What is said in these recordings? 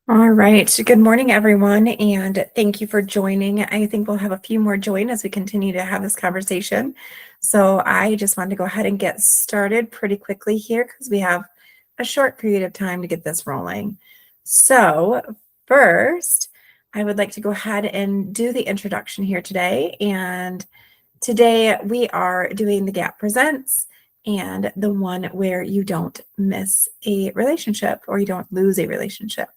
All right. Good morning, everyone, and thank you for joining. I think we'll have a few more join as we continue to have this conversation. So I just wanted to go ahead and get started pretty quickly here because we have a short period of time to get this rolling. So first, I would like to go ahead and do the introduction here today. And today we are doing the Gap Presents and the one where you don't miss a relationship or you don't lose a relationship.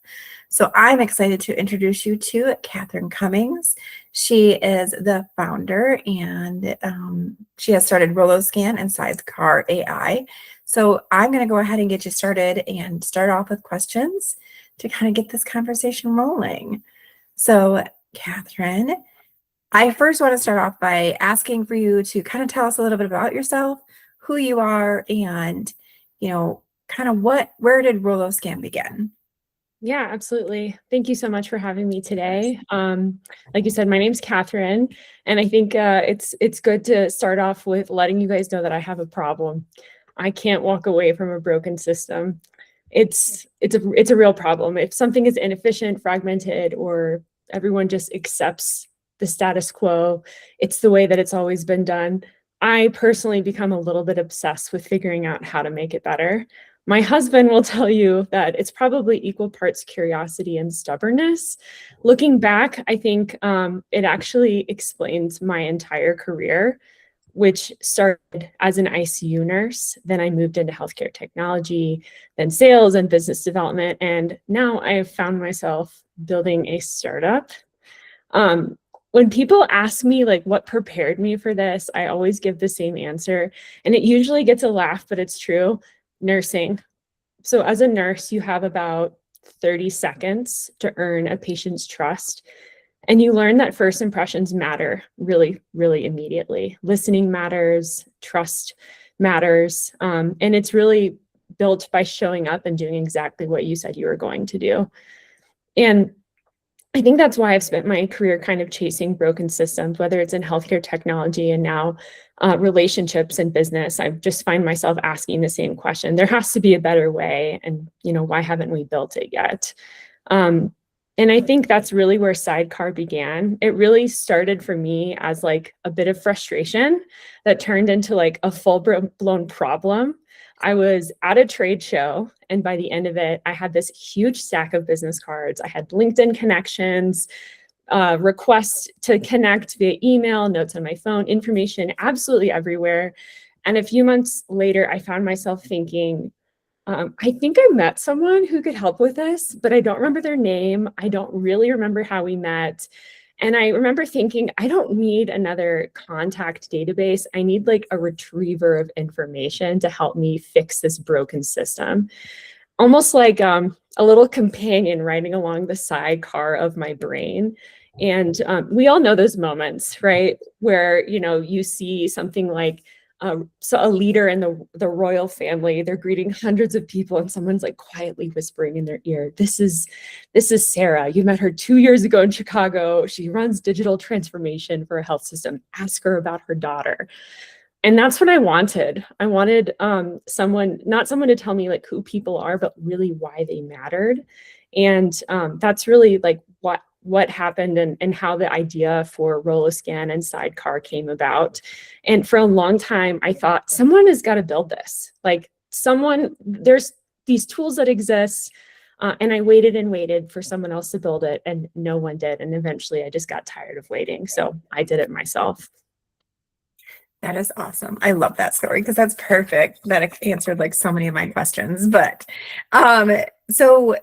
So I'm excited to introduce you to Katharine Cummings. She is the founder and she has started RoloScan and Sidecar AI. So I'm going to go ahead and get you started and start off with questions to kind of get this conversation rolling. So Katharine, I first want to start off by asking for you to kind of tell us a little bit about yourself, who you are, and, kind of where did RoloScan begin? Yeah, absolutely. Thank you so much for having me today. Like you said, my name's Katharine, and I think it's good to start off with letting you guys know that I have a problem. I can't walk away from a broken system. It's a real problem. If something is inefficient, fragmented, or everyone just accepts the status quo, it's the way that it's always been done. I personally become a little bit obsessed with figuring out how to make it better. My husband will tell you that it's probably equal parts curiosity and stubbornness. Looking back, I think it actually explains my entire career, which started as an ICU nurse. Then I moved into healthcare technology, then sales and business development. And now I have found myself building a startup. When people ask me like what prepared me for this, I always give the same answer. And it usually gets a laugh, but it's true. Nursing. So as a nurse, you have about 30 seconds to earn a patient's trust. And you learn that first impressions matter really, really immediately. Listening matters, trust matters. And it's really built by showing up and doing exactly what you said you were going to do. And I think that's why I've spent my career kind of chasing broken systems, whether it's in healthcare technology and now relationships and business. I just find myself asking the same question. There has to be a better way. And, why haven't we built it yet? And I think that's really where Sidecar began. It really started for me as like a bit of frustration that turned into like a full-blown problem. I was at a trade show, and by the end of it, I had this huge stack of business cards. I had LinkedIn connections, requests to connect via email, notes on my phone, information absolutely everywhere. And a few months later, I found myself thinking, I think I met someone who could help with this, but I don't remember their name. I don't really remember how we met. And I remember thinking, I don't need another contact database. I need like a retriever of information to help me fix this broken system. Almost like a little companion riding along the sidecar of my brain. And we all know those moments, right? Where, you see something like so a leader in the royal family, they're greeting hundreds of people, and someone's like quietly whispering in their ear, this is Sarah. You met her 2 years ago in Chicago. She runs digital transformation for a health system. Ask her about her daughter. And that's what I wanted. I wanted someone, not someone to tell me like who people are, but really why they mattered. And that's really like what happened and how the idea for RoloScan and Sidecar came about. And for a long time, I thought someone has got to build this. Like there's these tools that exist. And I waited and waited for someone else to build it, and no one did. And eventually I just got tired of waiting. So I did it myself. That is awesome. I love that story because that's perfect. That answered like so many of my questions. But so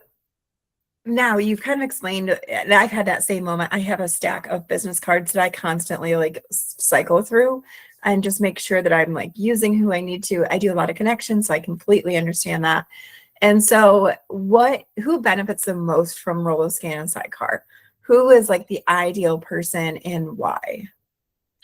now you've kind of explained, and I've had that same moment. I have a stack of business cards that I constantly like cycle through and just make sure that I'm like using who I need to. I do a lot of connections, so I completely understand that. And so who benefits the most from RoloScan and Sidecar? Who is like the ideal person and why?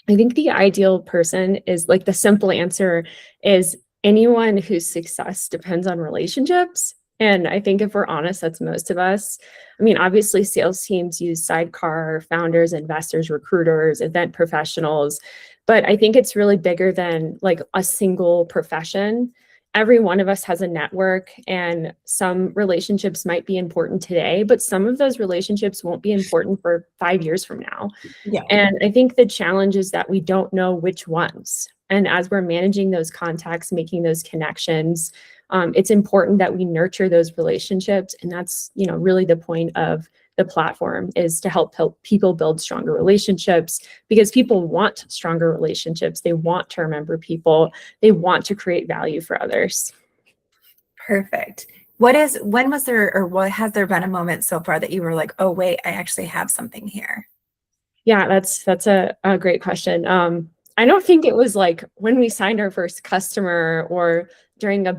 I think the ideal person is like the simple answer is anyone whose success depends on relationships. And I think if we're honest, that's most of us. I mean, obviously, sales teams use Sidecar, founders, investors, recruiters, event professionals. But I think it's really bigger than like a single profession. every one of us has a network, and some relationships might be important today, but some of those relationships won't be important for 5 years from now. Yeah. And I think the challenge is that we don't know which ones. And as we're managing those contacts, making those connections, it's important that we nurture those relationships. And that's, really the point of the platform, is to help people build stronger relationships, because people want stronger relationships. They want to remember people. They want to create value for others. Perfect. When was there, or what has there been a moment so far that you were like, oh wait, I actually have something here? Yeah, that's a great question. I don't think it was like when we signed our first customer, or during it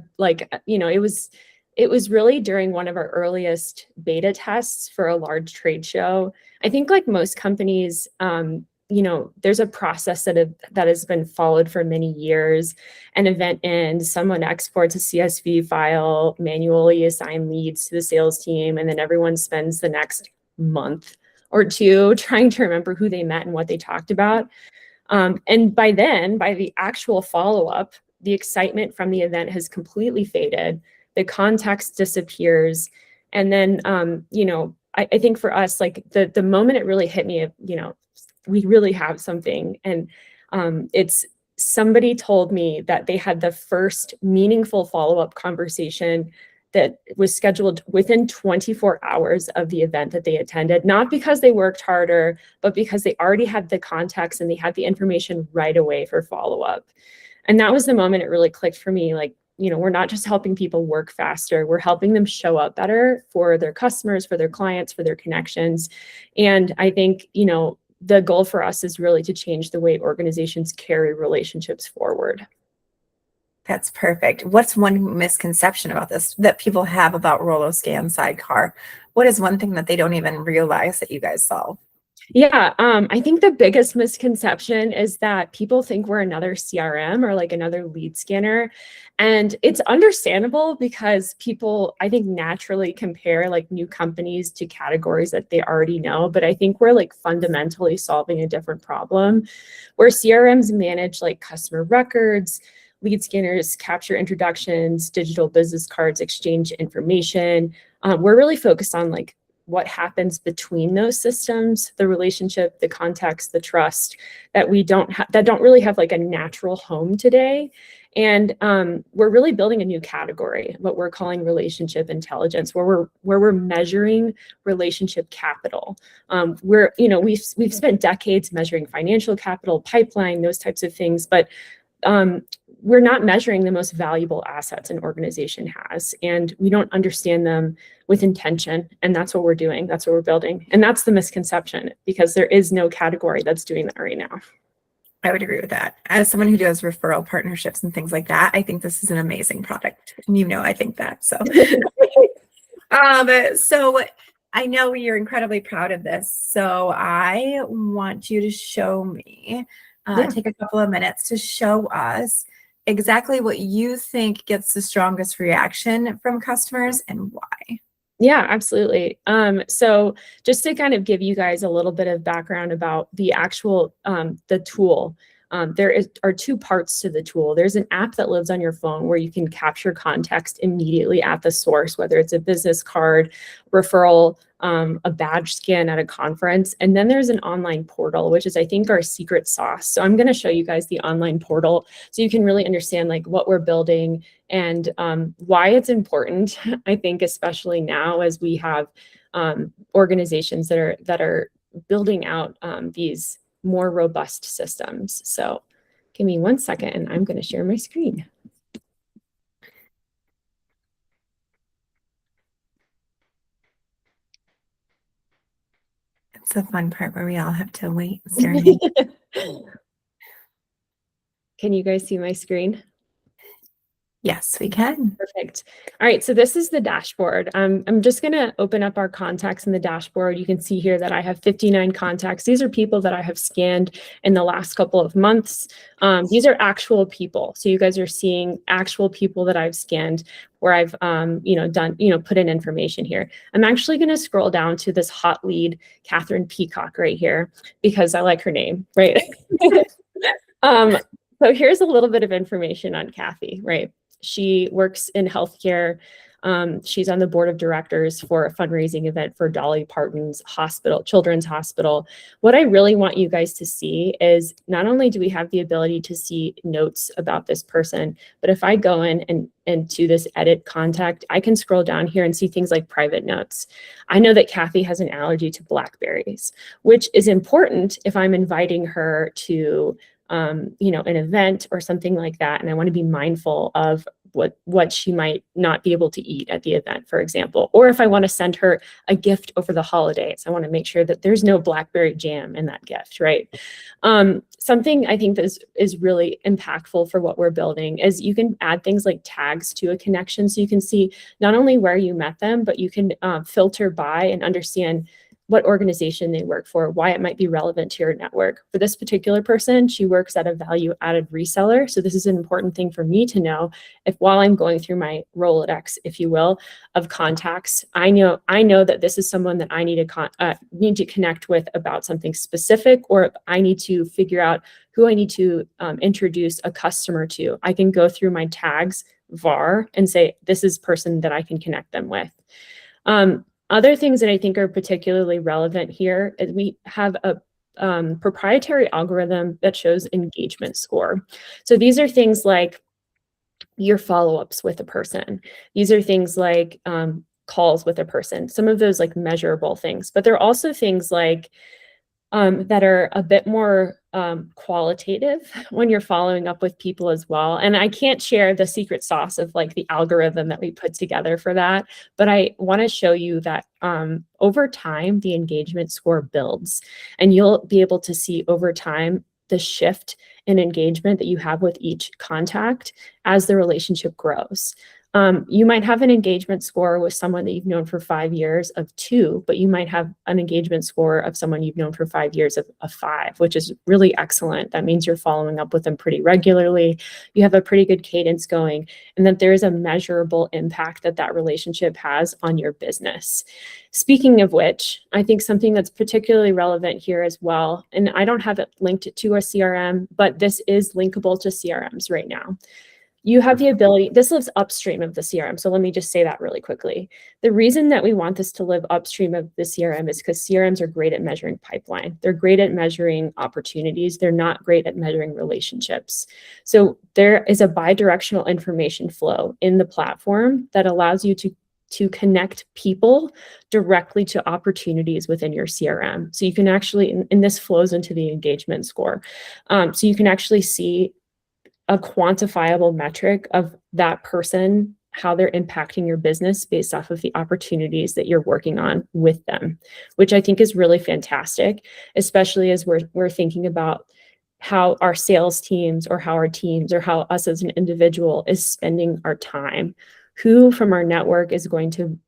was really during one of our earliest beta tests for a large trade show. I think, like most companies, there's a process that has been followed for many years. An event ends, someone exports a CSV file, manually assign leads to the sales team, and then everyone spends the next month or two trying to remember who they met and what they talked about. And by the actual follow-up, the excitement from the event has completely faded. The context disappears. And then, I think for us, like the moment it really hit me, we really have something. And it's somebody told me that they had the first meaningful follow-up conversation that was scheduled within 24 hours of the event that they attended, not because they worked harder, but because they already had the context and they had the information right away for follow-up. And that was the moment it really clicked for me. Like, we're not just helping people work faster, we're helping them show up better for their customers, for their clients, for their connections. And I think, the goal for us is really to change the way organizations carry relationships forward. That's perfect. What's one misconception about this that people have about RoloScan Sidecar? What is one thing that they don't even realize that you guys solve? Yeah, I think the biggest misconception is that people think we're another CRM or like another lead scanner. And it's understandable, because people, I think, naturally compare like new companies to categories that they already know. But I think we're like fundamentally solving a different problem, where CRMs manage like customer records, lead scanners capture introductions, digital business cards exchange information. We're really focused on like what happens between those systems, the relationship, the context, the trust, that don't really have like a natural home today. And we're really building a new category, what we're calling relationship intelligence, where we're measuring relationship capital. We've spent decades measuring financial capital, pipeline, those types of things, but we're not measuring the most valuable assets an organization has, and we don't understand them with intention. And that's what we're doing. That's what we're building. And that's the misconception, because there is no category that's doing that right now. I would agree with that. As someone who does referral partnerships and things like that, I think this is an amazing product. And I think that. So, so I know you're incredibly proud of this. So I want you to show me, take a couple of minutes to show us exactly what you think gets the strongest reaction from customers and why. Yeah, absolutely. So just to kind of give you guys a little bit of background about the actual, the tool, there are two parts to the tool. There's an app that lives on your phone where you can capture context immediately at the source, whether it's a business card, referral, a badge scan at a conference. And then there's an online portal, which is, I think, our secret sauce. So I'm going to show you guys the online portal so you can really understand like what we're building and why it's important. I think especially now, as we have organizations that are building out these more robust systems. So give me 1 second and I'm going to share my screen. It's the fun part where we all have to wait. Can you guys see my screen? Yes, we can. Perfect. All right, so this is the dashboard. I'm just going to open up our contacts in the dashboard. You can see here that I have 59 contacts. These are people that I have scanned in the last couple of months. These are actual people. So you guys are seeing actual people that I've scanned, where I've put in information here. I'm actually going to scroll down to this hot lead, Katharine Peacock, right here, because I like her name, right? So here's a little bit of information on Kathy, right? She works in healthcare. She's on the board of directors for a fundraising event for Dolly Parton's hospital, Children's Hospital. What I really want you guys to see is not only do we have the ability to see notes about this person, but if I go in and to this edit contact, I can scroll down here and see things like private notes. I know that Kathy has an allergy to blackberries, which is important if I'm inviting her to an event or something like that, and I want to be mindful of what she might not be able to eat at the event, for example. Or if I want to send her a gift over the holidays, I want to make sure that there's no blackberry jam in that gift, right? Something I think that is really impactful for what we're building is you can add things like tags to a connection, so you can see not only where you met them, but you can filter by and understand what organization they work for, why it might be relevant to your network. For this particular person, she works at a value-added reseller. So this is an important thing for me to know if while I'm going through my Rolodex, if you will, of contacts, I know that this is someone that I need to connect with about something specific, or I need to figure out who I need to introduce a customer to. I can go through my tags var and say, this is person that I can connect them with. Other things that I think are particularly relevant here is we have a proprietary algorithm that shows engagement score. So these are things like your follow-ups with a person. These are things like calls with a person, some of those like measurable things, but there are also things like that are a bit more qualitative when you're following up with people as well. And I can't share the secret sauce of like the algorithm that we put together for that, but I want to show you that over time, the engagement score builds, and you'll be able to see over time the shift in engagement that you have with each contact as the relationship grows. You might have an engagement score with someone that you've known for 5 years of 2, but you might have an engagement score of someone you've known for 5 years of 5, which is really excellent. That means you're following up with them pretty regularly. You have a pretty good cadence going, and that there is a measurable impact that that relationship has on your business. Speaking of which, I think something that's particularly relevant here as well, and I don't have it linked to a CRM, but this is linkable to CRMs right now. You have the ability, this lives upstream of the CRM. So let me just say that really quickly. The reason that we want this to live upstream of the CRM is because CRMs are great at measuring pipeline. They're great at measuring opportunities. They're not great at measuring relationships. So there is a bi-directional information flow in the platform that allows you to connect people directly to opportunities within your CRM. So you can actually, and this flows into the engagement score. So you can actually see a quantifiable metric of that person, how they're impacting your business based off of the opportunities that you're working on with them, which I think is really fantastic, especially as we're thinking about how our sales teams or how our teams or how us as an individual is spending our time. Who from our network is going to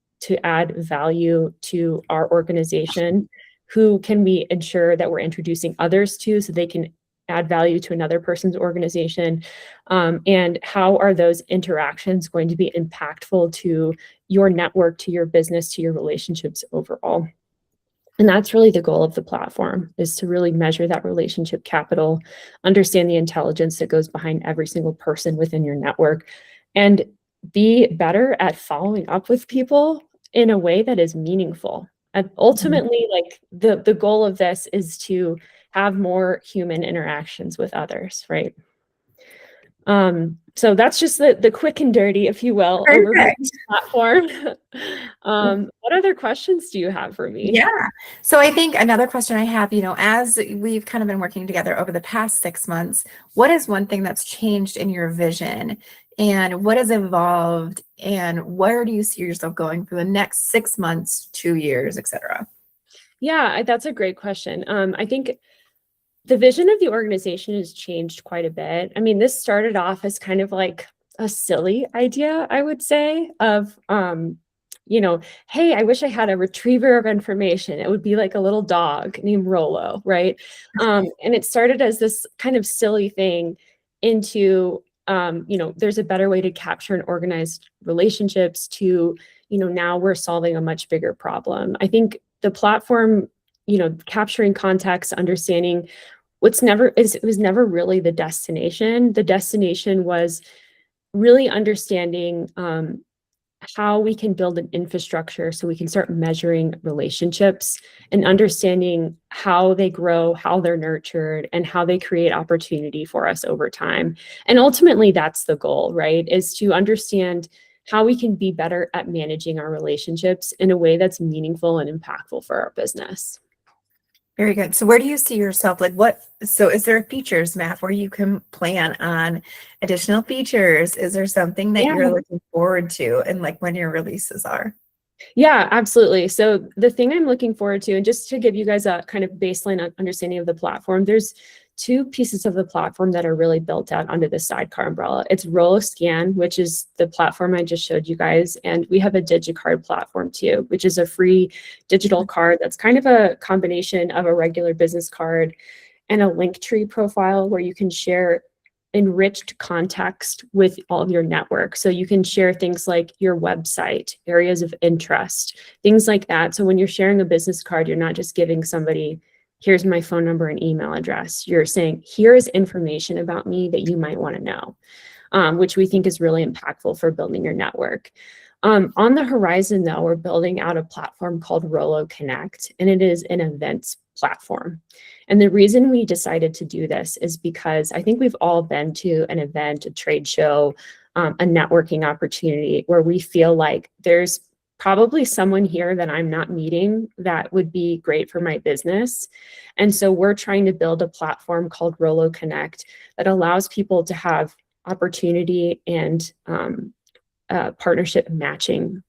add value to our organization? Who can we ensure that we're introducing others to so they can add value to another person's organization, and how are those interactions going to be impactful to your network, to your business, to your relationships overall. And that's really the goal of the platform, is to really measure that relationship capital, understand the intelligence that goes behind every single person within your network, and be better at following up with people in a way that is meaningful. And ultimately, like the goal of this is to have more human interactions with others, right? So that's just the quick and dirty, if you will, overview of the platform. What other questions do you have for me? Yeah. So I think another question I have, as we've kind of been working together over the past 6 months, what is one thing that's changed in your vision, and what has evolved, and where do you see yourself going for the next 6 months, 2 years, etc.? Yeah, that's a great question. I think the vision of the organization has changed quite a bit. I mean, this started off as kind of like a silly idea, I would say, of, hey, I wish I had a retriever of information. It would be like a little dog named Rolo, right? And it started as this kind of silly thing into, there's a better way to capture and organize relationships to, now we're solving a much bigger problem. I think the platform, capturing context, understanding it was never really the destination. The destination was really understanding how we can build an infrastructure so we can start measuring relationships and understanding how they grow, how they're nurtured, and how they create opportunity for us over time. And ultimately, that's the goal, right? Is to understand how we can be better at managing our relationships in a way that's meaningful and impactful for our business. Very good. So where do you see yourself? Like so is there a features map where you can plan on additional features? Is there something that Yeah. you're looking forward to and like when your releases are? Yeah, absolutely. So the thing I'm looking forward to, and just to give you guys a kind of baseline understanding of the platform, there's two pieces of the platform that are really built out under the sidecar umbrella. It's RoloScan, which is the platform I just showed you guys, and we have a DigiCard platform too, which is a free digital card that's kind of a combination of a regular business card and a Linktree profile where you can share enriched context with all of your network. So you can share things like your website, areas of interest, things like that. So when you're sharing a business card, you're not just giving somebody, here's my phone number and email address. You're saying, here is information about me that you might want to know, which we think is really impactful for building your network. On the horizon, though, we're building out a platform called Rolo Connect, and it is an events platform. And the reason we decided to do this is because I think we've all been to an event, a trade show, a networking opportunity where we feel like there's probably someone here that I'm not meeting that would be great for my business. And so we're trying to build a platform called Rolo Connect that allows people to have opportunity and partnership matching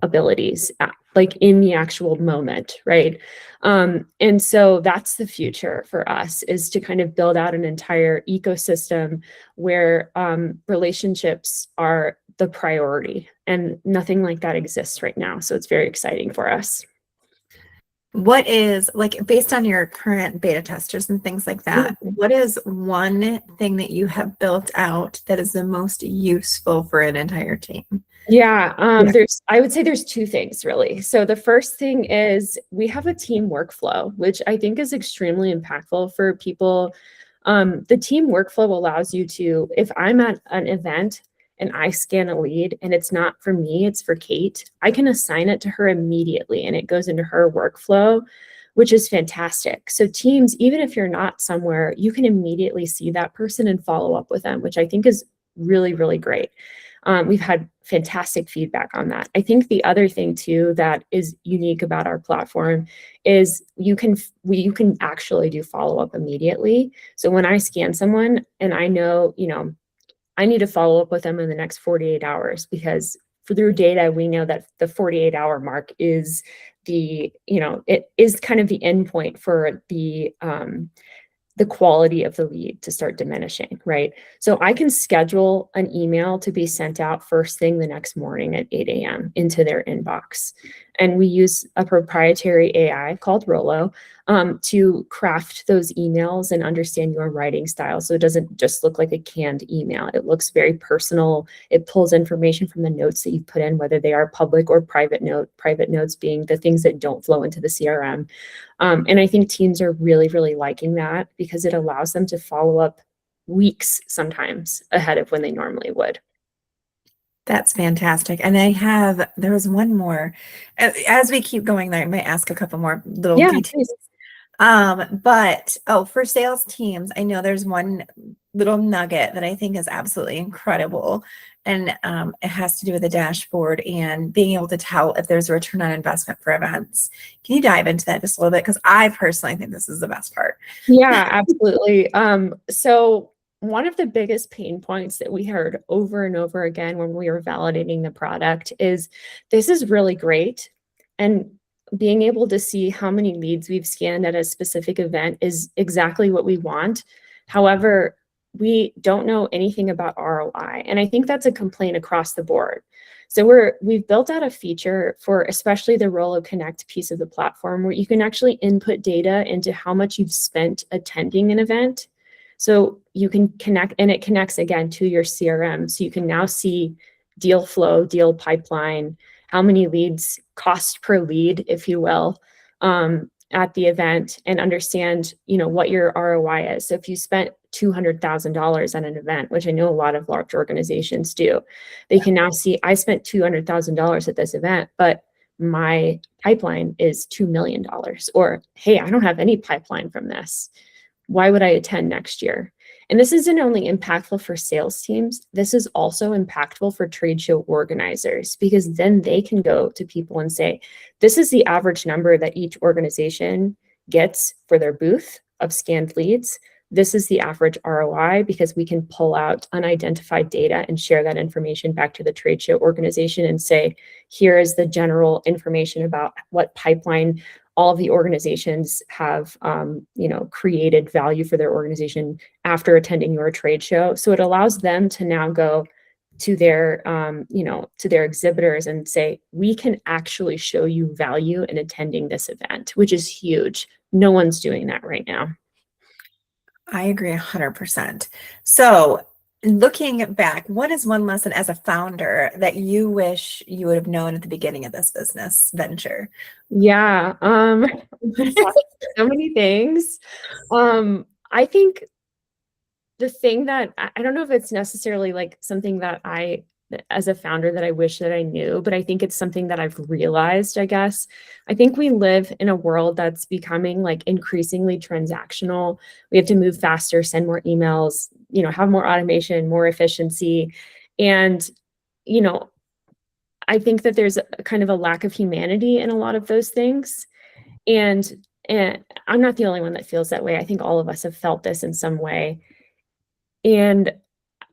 abilities like in the actual moment, right? And so that's the future for us, is to kind of build out an entire ecosystem where relationships are the priority, and nothing like that exists right now. So it's very exciting for us. What is, like, based on your current beta testers and things like that, what is one thing that you have built out that is the most useful for an entire team? Yeah, I would say there's two things really. So the first thing is we have a team workflow, which I think is extremely impactful for people. The team workflow allows you to, if I'm at an event and I scan a lead and it's not for me, it's for Kate, I can assign it to her immediately and it goes into her workflow, which is fantastic. So teams, even if you're not somewhere, you can immediately see that person and follow up with them, which I think is really, really great. We've had fantastic feedback on that. I think the other thing too that is unique about our platform is you can actually do follow-up immediately. So when I scan someone and I know, I need to follow up with them in the next 48 hours, because through data, we know that the 48-hour mark is it is kind of the endpoint for the quality of the lead to start diminishing, right? So I can schedule an email to be sent out first thing the next morning at 8 a.m. into their inbox. And we use a proprietary AI called Rolo to craft those emails and understand your writing style. So it doesn't just look like a canned email. It looks very personal. It pulls information from the notes that you've put in, whether they are public or private notes being the things that don't flow into the CRM. And I think teams are really, really liking that because it allows them to follow up weeks sometimes ahead of when they normally would. That's fantastic. And there was one more. As we keep going there, I might ask a couple more little details. Please. For sales teams, I know there's one little nugget that I think is absolutely incredible. And it has to do with the dashboard and being able to tell if there's a return on investment for events. Can you dive into that just a little bit? Because I personally think this is the best part. Yeah, absolutely. So one of the biggest pain points that we heard over and over again when we were validating the product is, this is really great, and being able to see how many leads we've scanned at a specific event is exactly what we want. However, we don't know anything about ROI. And I think that's a complaint across the board. So we've built out a feature for especially the Rolo Connect piece of the platform where you can actually input data into how much you've spent attending an event. So you can connect, and it connects again to your CRM. So you can now see deal flow, deal pipeline, how many leads, cost per lead, if you will. at the event and understand, what your ROI is. So if you spent $200,000 on an event, which I know a lot of large organizations do, they can now see I spent $200,000 at this event, but my pipeline is $2 million. Or, hey, I don't have any pipeline from this. Why would I attend next year? And this isn't only impactful for sales teams, this is also impactful for trade show organizers, because then they can go to people and say, this is the average number that each organization gets for their booth of scanned leads. This is the average ROI, because we can pull out unidentified data and share that information back to the trade show organization and say, here is the general information about what pipeline all of the organizations have, created value for their organization after attending your trade show. So it allows them to now go to their, to their exhibitors and say, we can actually show you value in attending this event, which is huge. No one's doing that right now. I agree 100%. So looking back, what is one lesson as a founder that you wish you would have known at the beginning of this business venture? Yeah, so many things. I think the thing that I don't know if it's necessarily like something that I, as a founder, that I wish that I knew, but I think it's something that I've realized, I guess. I think we live in a world that's becoming like increasingly transactional. We have to move faster, send more emails, have more automation, more efficiency. And, I think that there's a kind of a lack of humanity in a lot of those things. And I'm not the only one that feels that way. I think all of us have felt this in some way. And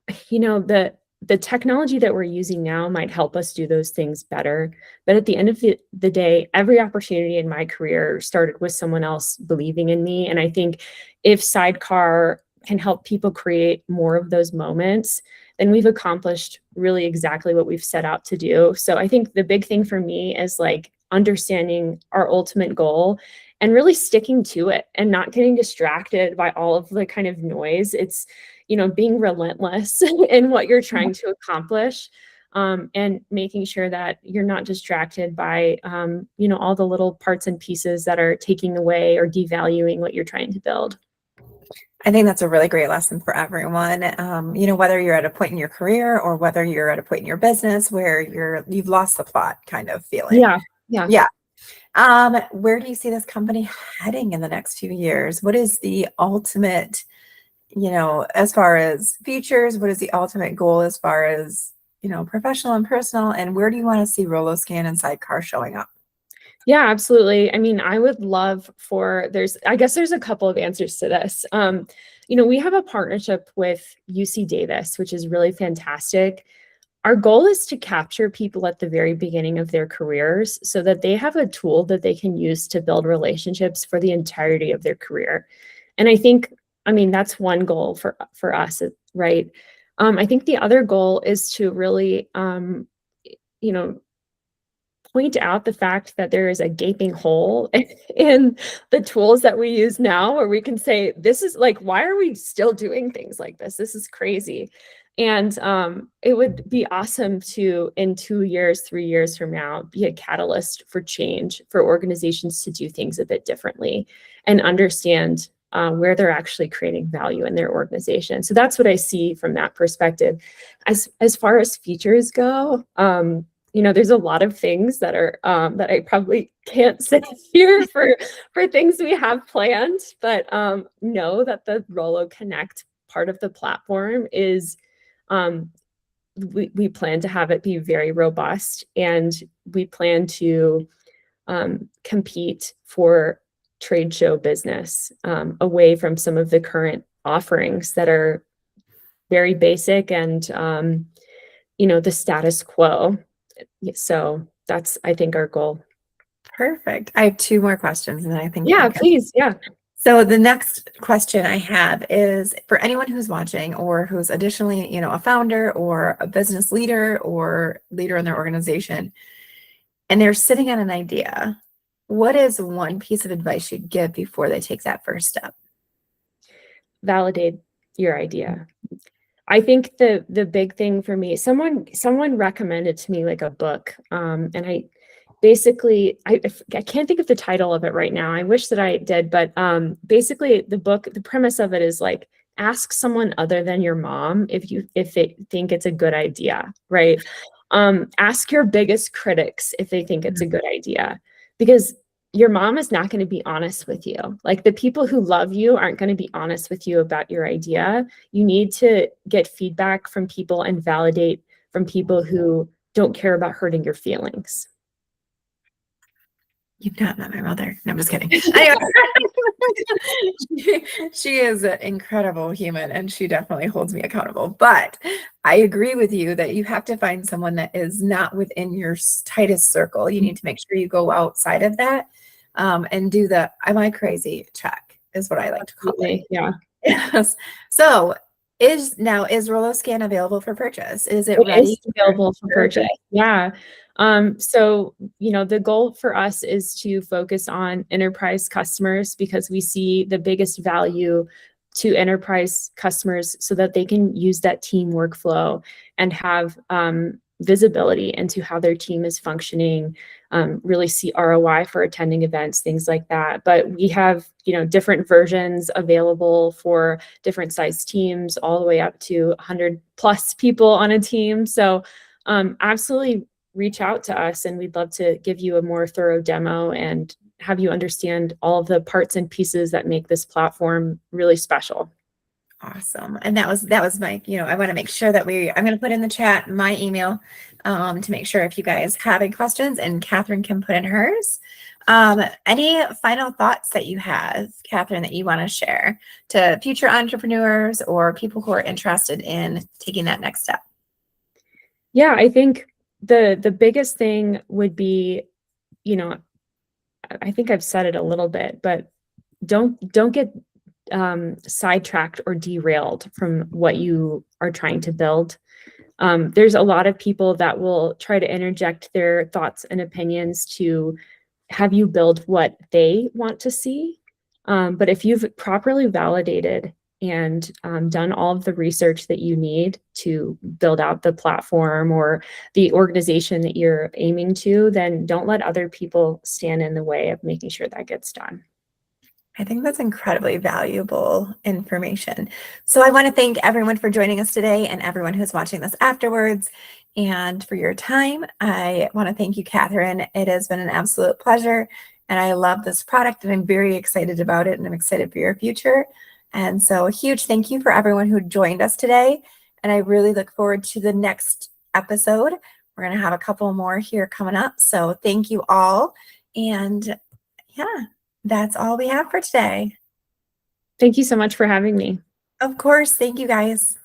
the technology that we're using now might help us do those things better. But at the end of the day, every opportunity in my career started with someone else believing in me. And I think if Sidecar can help people create more of those moments, then we've accomplished really exactly what we've set out to do. So I think the big thing for me is like understanding our ultimate goal and really sticking to it and not getting distracted by all of the kind of noise. It's, being relentless in what you're trying to accomplish, and making sure that you're not distracted by, all the little parts and pieces that are taking away or devaluing what you're trying to build. I think that's a really great lesson for everyone. Whether you're at a point in your career or whether you're at a point in your business where you've lost the plot kind of feeling. Yeah. Yeah. Yeah. Where do you see this company heading in the next few years? What is the ultimate, as far as features, what is the ultimate goal as far as, professional and personal, and where do you want to see RoloScan and Sidecar showing up? Yeah, absolutely. I mean, I would love for I guess there's a couple of answers to this. We have a partnership with UC Davis, which is really fantastic. Our goal is to capture people at the very beginning of their careers so that they have a tool that they can use to build relationships for the entirety of their career. And that's one goal for us, right? I think the other goal is to really, point out the fact that there is a gaping hole in the tools that we use now, where we can say, this is like, why are we still doing things like this? This is crazy. And it would be awesome to, in 2 years, 3 years from now, be a catalyst for change, for organizations to do things a bit differently and understand where they're actually creating value in their organization. So that's what I see from that perspective. As far as features go, there's a lot of things that are that I probably can't say here for things we have planned, but know that the Rolo Connect part of the platform is, we plan to have it be very robust, and we plan to compete for trade show business away from some of the current offerings that are very basic and the status quo. So that's, I think, our goal. Perfect. I have 2 more questions and then I think. Yeah, please. Yeah. So the next question I have is for anyone who's watching or who's additionally, a founder or a business leader or leader in their organization, and they're sitting on an idea. What is one piece of advice you'd give before they take that first step? Validate your idea. I think the big thing for me, someone recommended to me like a book, and basically, I can't think of the title of it right now. I wish that I did, but basically the premise of it is like, ask someone other than your mom if they think it's a good idea, right? Ask your biggest critics if they think it's a good idea, because your mom is not going to be honest with you. Like, the people who love you aren't going to be honest with you about your idea. You need to get feedback from people and validate from people who don't care about hurting your feelings. You've not met my mother. No, I'm just kidding. Anyway, she is an incredible human, and she definitely holds me accountable. But I agree with you that you have to find someone that is not within your tightest circle. You need to make sure you go outside of that, and do the "Am I crazy?" check, is what I like to call it. Yeah. Yes. So is RoloScan available for purchase? Is it It ready? is available for purchase. Yeah. So, the goal for us is to focus on enterprise customers, because we see the biggest value to enterprise customers so that they can use that team workflow and have visibility into how their team is functioning, really see ROI for attending events, things like that. But we have, different versions available for different size teams, all the way up to 100 plus people on a team. So absolutely reach out to us, and we'd love to give you a more thorough demo and have you understand all of the parts and pieces that make this platform really special. Awesome. And that was my, I want to make sure that I'm going to put in the chat my email, to make sure if you guys have any questions, and Katharine can put in hers. Any final thoughts that you have, Katharine, that you want to share to future entrepreneurs or people who are interested in taking that next step? Yeah, I think the biggest thing would be, I think I've said it a little bit, but don't get sidetracked or derailed from what you are trying to build. There's a lot of people that will try to interject their thoughts and opinions to have you build what they want to see. But if you've properly validated and done all of the research that you need to build out the platform or the organization that you're aiming to, then don't let other people stand in the way of making sure that gets done. I think that's incredibly valuable information. So I want to thank everyone for joining us today, and everyone who's watching this afterwards, and for your time. I want to thank you, Katharine. It has been an absolute pleasure, and I love this product, and I'm very excited about it, and I'm excited for your future. And so a huge thank you for everyone who joined us today, and I really look forward to the next episode. We're going to have a couple more here coming up. So thank you all, and yeah. That's all we have for today. Thank you so much for having me. Of course. Thank you, guys.